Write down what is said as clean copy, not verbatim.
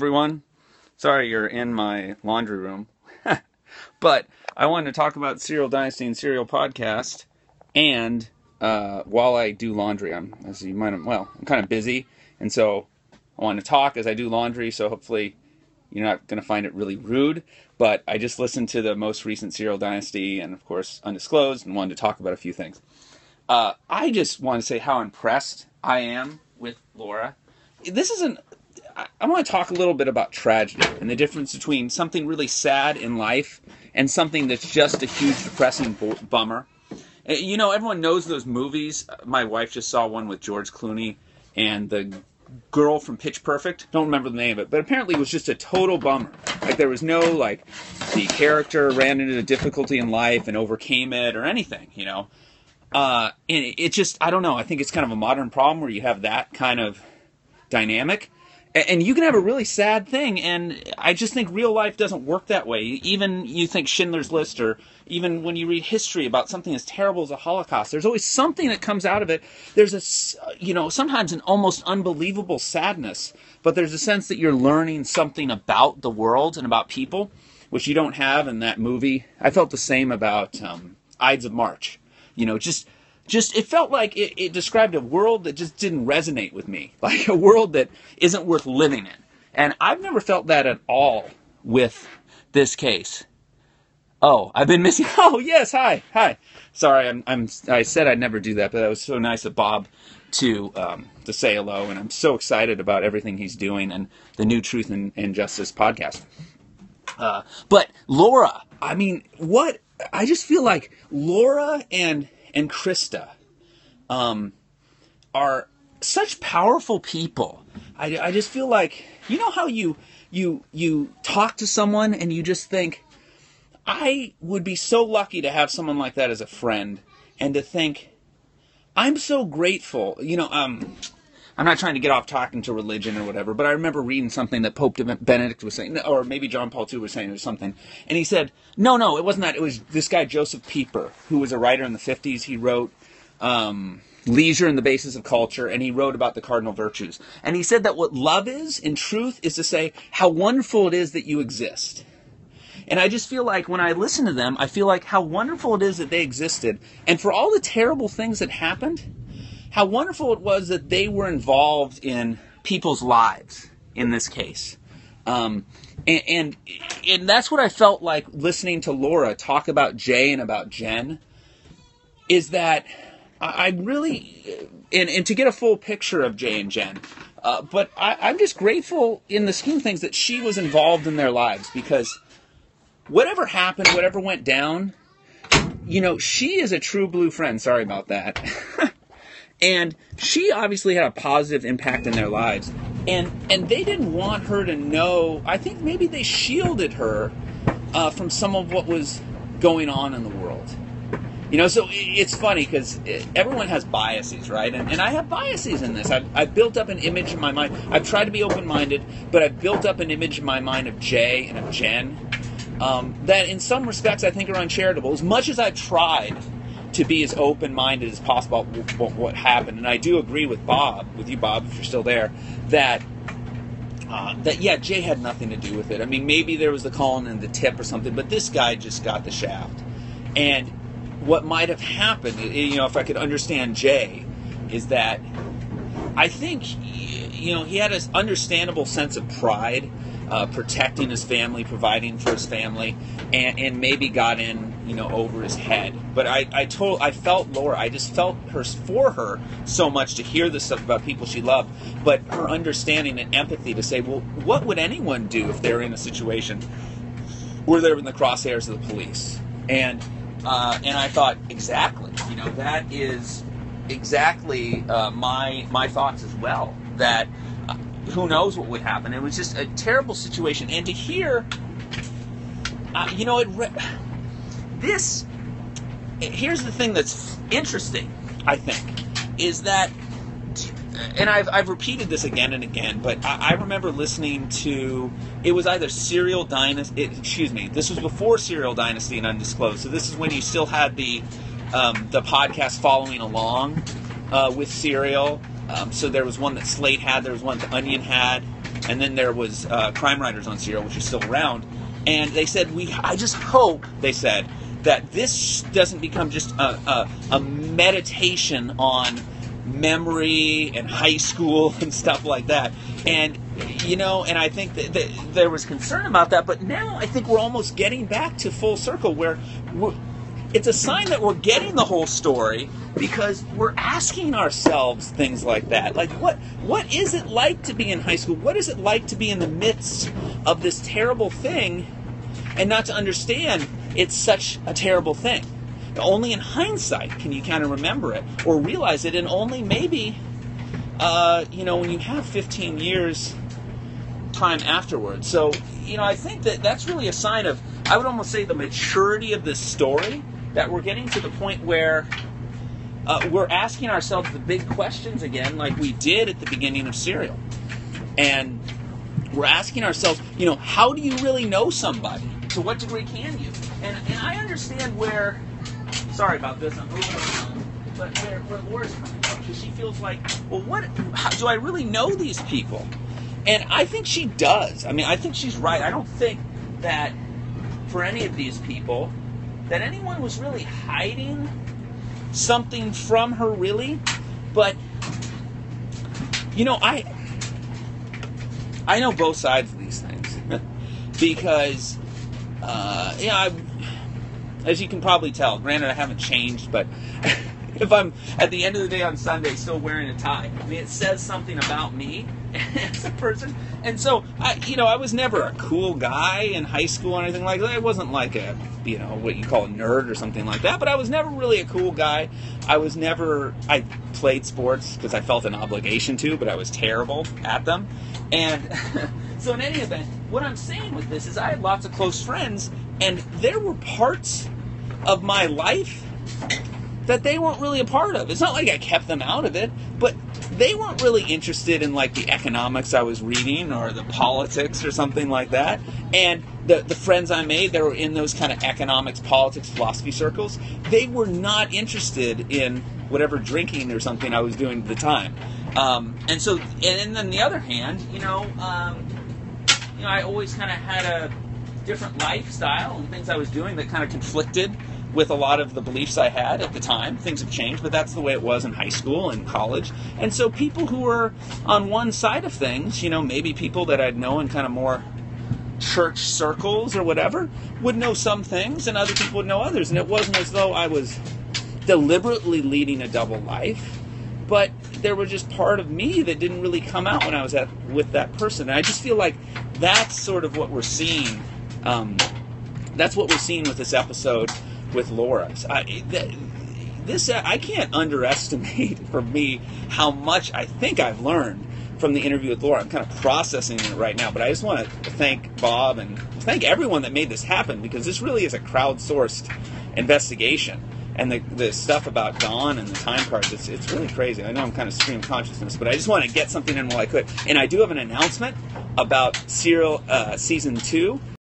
Everyone. Sorry you're in my laundry room. But I wanted to talk about Serial Dynasty and Serial Podcast. And while I do laundry, I'm kind of busy. And so I want to talk as I do laundry. So hopefully you're not going to find it really rude. But I just listened to the most recent Serial Dynasty and, of course, Undisclosed, and wanted to talk about a few things. I just want to say how impressed I am with Laura. I want to talk a little bit about tragedy and the difference between something really sad in life and something that's just a huge depressing bummer. You know, everyone knows those movies. My wife just saw one with George Clooney and the girl from Pitch Perfect. Don't remember the name of it, but apparently it was just a total bummer. Like, there was no, the character ran into a difficulty in life and overcame it or anything, you know. And it just, I don't know, I think it's kind of a modern problem where you have that kind of dynamic. And you can have a really sad thing, and I just think real life doesn't work that way. Even you think Schindler's List, or even when you read history about something as terrible as a Holocaust, there's always something that comes out of it. There's sometimes an almost unbelievable sadness, but there's a sense that you're learning something about the world and about people, which you don't have in that movie. I felt the same about Ides of March. You know, just it felt like it described a world that just didn't resonate with me, like a world that isn't worth living in. And I've never felt that at all with this case. Oh, I've been missing. Oh, yes, hi. Sorry, I said I'd never do that, but that was so nice of Bob to say hello, and I'm so excited about everything he's doing and the new Truth and Justice podcast. But Laura, I mean, I just feel like Laura and Krista are such powerful people. I just feel like, you know how you talk to someone and you just think, I would be so lucky to have someone like that as a friend, and to think, I'm so grateful. You know, I'm not trying to get off talking to religion or whatever, but I remember reading something that Pope Benedict was saying, or maybe John Paul II was saying or something, and he said, no, it wasn't that. It was this guy, Joseph Pieper, who was a writer in the 50s. He wrote Leisure and the Basis of Culture, and he wrote about the cardinal virtues. And he said that what love is, in truth, is to say how wonderful it is that you exist. And I just feel like when I listen to them, I feel like how wonderful it is that they existed. And for all the terrible things that happened, how wonderful it was that they were involved in people's lives in this case. And that's what I felt like listening to Laura talk about Jay and about Jen, is that I really, and to get a full picture of Jay and Jen, but I'm just grateful in the scheme of things that she was involved in their lives, because whatever happened, whatever went down, you know, she is a true blue friend. Sorry about that. And she obviously had a positive impact in their lives. And they didn't want her to know. I think maybe they shielded her from some of what was going on in the world. You know, so it's funny because everyone has biases, right? And I have biases in this. I've built up an image in my mind. I've tried to be open-minded, but I've built up an image in my mind of Jay and of Jen that in some respects I think are uncharitable. As much as I've tried to be as open-minded as possible about what happened. And I do agree with you, Bob, if you're still there, that Jay had nothing to do with it. I mean, maybe there was the calling and the tip or something, but this guy just got the shaft. And what might have happened, you know, if I could understand Jay, is that I think, you know, he had an understandable sense of pride, protecting his family, providing for his family, and maybe got in, you know, over his head. But I felt Laura, I just felt for her so much to hear this stuff about people she loved, but her understanding and empathy to say, well, what would anyone do if they're in a situation where they're in the crosshairs of the police? And I thought, exactly, you know, that is exactly my thoughts as well, that who knows what would happen. It was just a terrible situation. And to hear, you know, here's the thing that's interesting, I think, is that, and I've repeated this again and again, but I remember listening to, it was either Serial Dynasty, this was before Serial Dynasty and Undisclosed, so this is when you still had the podcast following along with Serial. So there was one that Slate had, there was one that Onion had, and then there was Crime Writers on Serial, which is still around. And they said, I just hope, they said, that this doesn't become just a meditation on memory and high school and stuff like that. And, and I think that there was concern about that, but now I think we're almost getting back to full circle where it's a sign that we're getting the whole story because we're asking ourselves things like that. Like, what is it like to be in high school? What is it like to be in the midst of this terrible thing and not to understand it's such a terrible thing? Only in hindsight can you kind of remember it or realize it, and only maybe, when you have 15 years time afterwards. So, I think that's really a sign of, I would almost say, the maturity of this story, that we're getting to the point where we're asking ourselves the big questions again, like we did at the beginning of Serial. And we're asking ourselves, how do you really know somebody? To what degree can you? And I understand where, sorry about this, I'm moving around, but where Laura's coming from, because she feels like, well, how do I really know these people? And I think she does. I mean, I think she's right. I don't think that for any of these people that anyone was really hiding something from her, really. But, I know both sides of these things because, as you can probably tell, granted I haven't changed, but if I'm at the end of the day on Sunday still wearing a tie, I mean, it says something about me as a person. And so, I was never a cool guy in high school or anything like that. I wasn't like a, what you call a nerd or something like that, but I was never really a cool guy. I played sports because I felt an obligation to, but I was terrible at them. And so in any event, what I'm saying with this is I had lots of close friends, and there were parts of my life that they weren't really a part of. It's not like I kept them out of it, but they weren't really interested in like the economics I was reading or the politics or something like that. And the friends I made that were in those kind of economics, politics, philosophy circles, they were not interested in whatever drinking or something I was doing at the time. And then on the other hand, I always kind of had a different lifestyle and things I was doing that kind of conflicted with a lot of the beliefs I had at the time. Things have changed, but that's the way it was in high school and college. And so people who were on one side of things, maybe people that I'd know in kind of more church circles or whatever, would know some things and other people would know others. And it wasn't as though I was deliberately leading a double life, but there was just part of me that didn't really come out when I was with that person. And I just feel like that's sort of what we're seeing. That's what we're seeing with this episode with Laura. I can't underestimate, for me, how much I think I've learned from the interview with Laura. I'm kind of processing it right now, but I just want to thank Bob and thank everyone that made this happen, because this really is a crowdsourced investigation. And the stuff about Dawn and the time cards, it's really crazy. I know I'm kind of stream consciousness, but I just want to get something in while I could. And I do have an announcement about Serial Season 2.